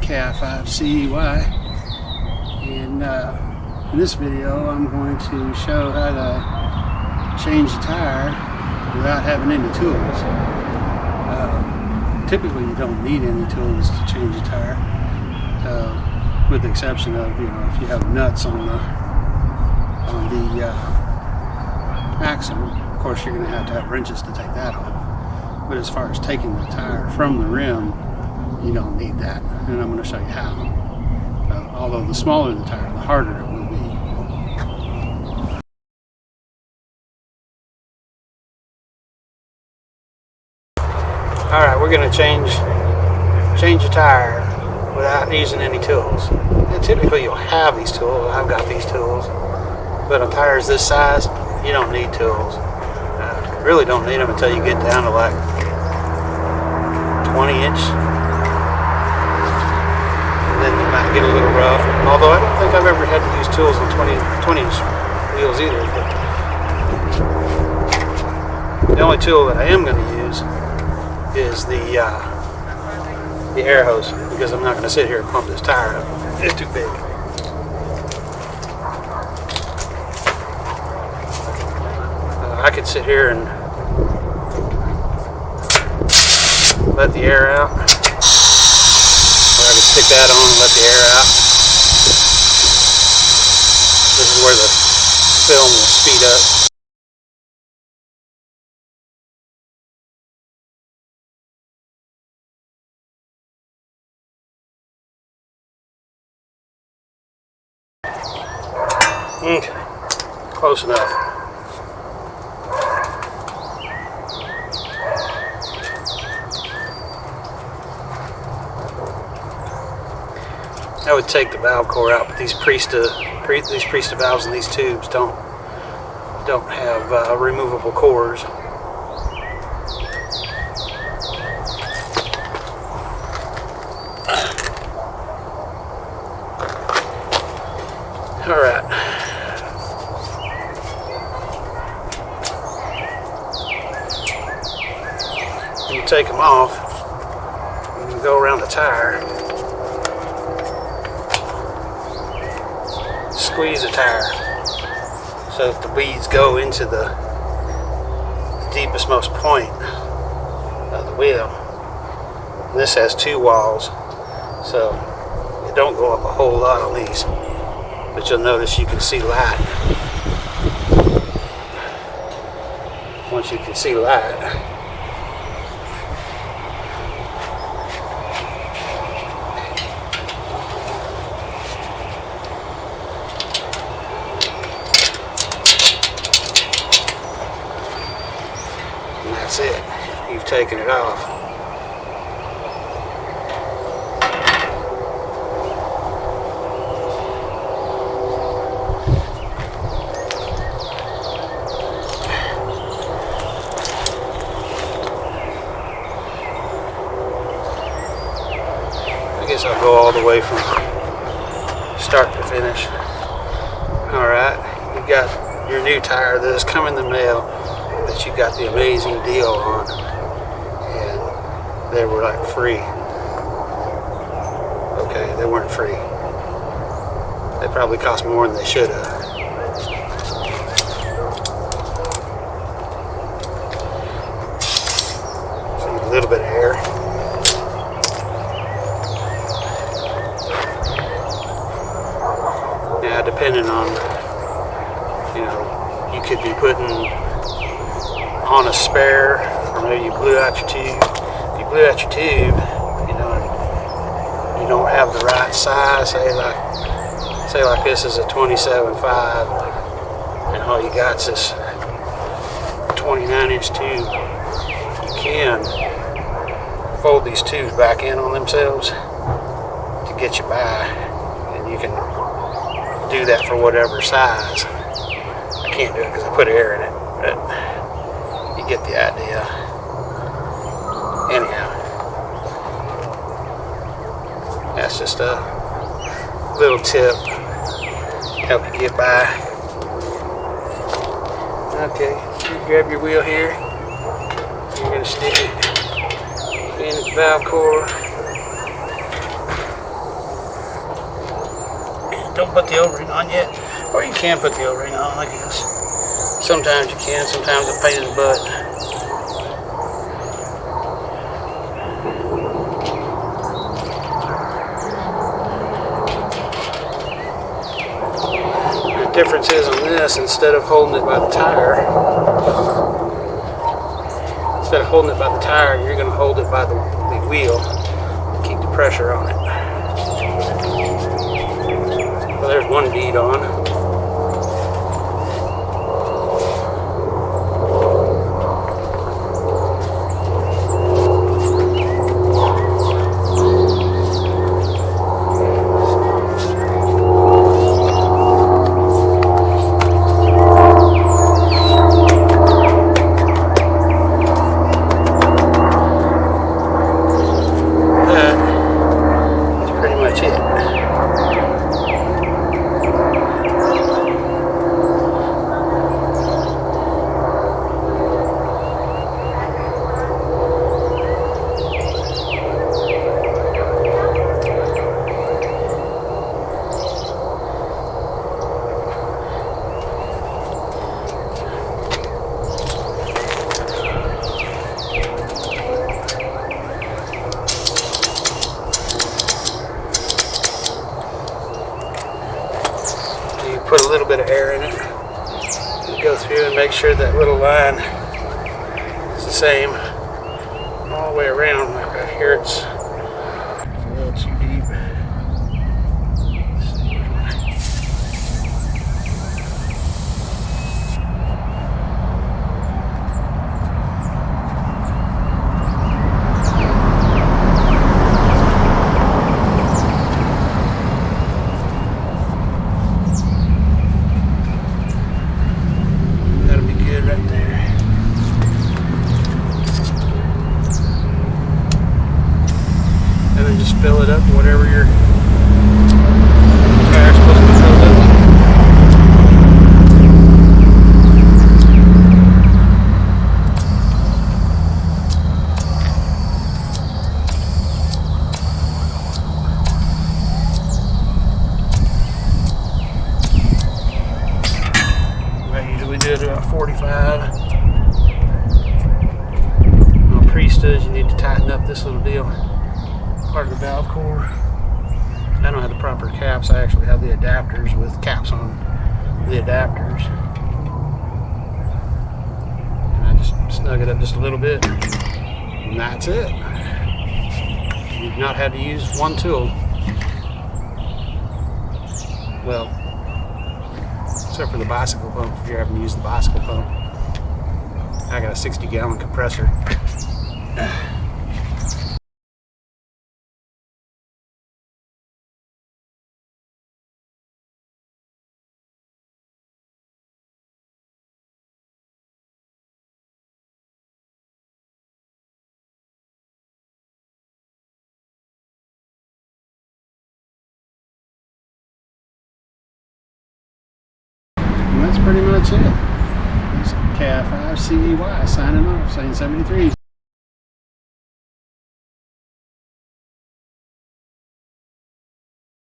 KI5CEY, and in this video I'm going to show how to change the tire without having any tools. Typically you don't need any tools to change the tire, with the exception of, you know, if you have nuts on the axle. Of course you're going to have wrenches to take that off. But as far as taking the tire from the rim, you don't need that, and I'm going to show you how. Although the smaller the tire, the harder it will be. Alright, we're going to change the tire without using any tools. And typically you'll have these tools. I've got these tools. But on tires this size, you don't need tools. Really don't need them until you get down to like 20-inch. And then you might get a little rough. Although I don't think I've ever had to use tools on 20-inch wheels either. But the only tool that I am going to use is the air hose, because I'm not going to sit here and pump this tire up. It's too big. I could sit here and let the air out, or I could stick that on and let the air out. This is where the film will speed up. Okay, close enough. I would take the valve core out, but these Priesta valves and these tubes don't have removable cores. All right. When you take them off, you go around the tire. Squeeze the tire so that the beads go into the deepest most point of the wheel. And this has two walls, so it don't go up a whole lot on these, but you'll notice you can see light. Once you can see light, that's it. You've taken it off. I guess I'll go all the way from start to finish. Alright, you got your new tire that has come in the mail that you got the amazing deal on, and they were like free. Okay, they weren't free. They probably cost more than they should have. So a little bit of air. Now, depending on, you know, you could be putting on a spare, or maybe you blew out your tube. If you blew out your tube, you know, and you don't have the right size, say like this is a 27.5, and all you got is this 29-inch tube, you can fold these tubes back in on themselves to get you by, and you can do that for whatever size. I can't do it because I put air in it, but you get the idea. Anyhow, that's just a little tip, help you get by. Okay, you grab your wheel here. You're going to stick it in the valve core. Don't put the O-ring on yet. Or you can put the O-ring on, I guess. Sometimes you can, sometimes it's a pain in the butt. The difference is on this, instead of holding it by the tire, you're going to hold it by the wheel and keep the pressure on it. So there's one bead on. Put a little bit of air in it and go through and make sure that little line is the same all the way around. Like right here, it's a little too deep. Right there. And then just fill it up whatever your tire's supposed to be filled up with. I usually do it about 45. Does you need to tighten up this little deal, part of the valve core. I don't have the proper caps. I actually have the adapters with caps on the adapters. And I just snug it up just a little bit, and that's it. You've not had to use one tool. Well, except for the bicycle pump, if you're having to use the bicycle pump. I got a 60-gallon compressor. And that's pretty much it. It's KI5CEY signing off, saying 73.